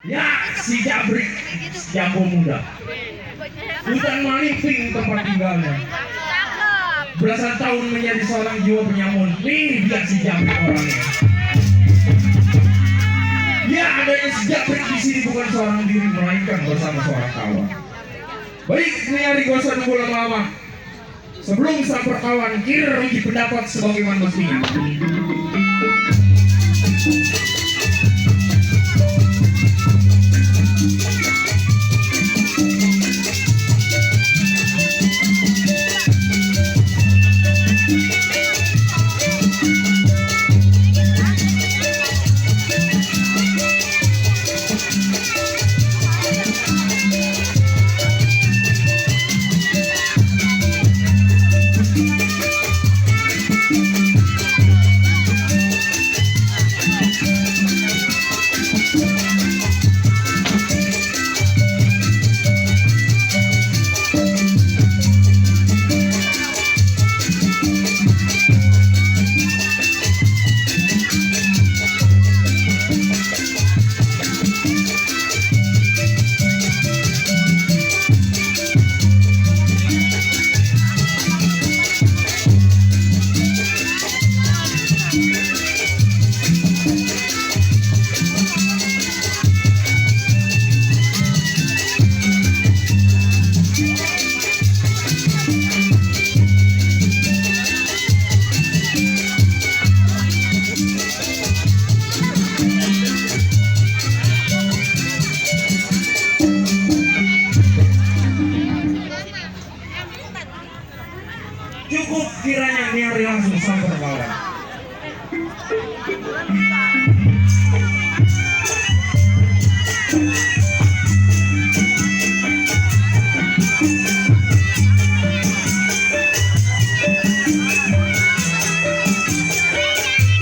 Ya, si Jabrik, Jambo muda. Hutan Maliping tempat tinggalnya. Belasan tahun menjadi seorang jiwa penyamun. Nih dia si Jabrik orangnya. Ya, adanya si Jabrik di sini bukan seorang diri, melainkan bersama seorang kawan. Baik, nyari gak usah nunggu lama-lama. Sebelum sang perkawan kira rugi pendapat sebagaimana mestinya. Cukup kiranya nyari langsung sang perkawan.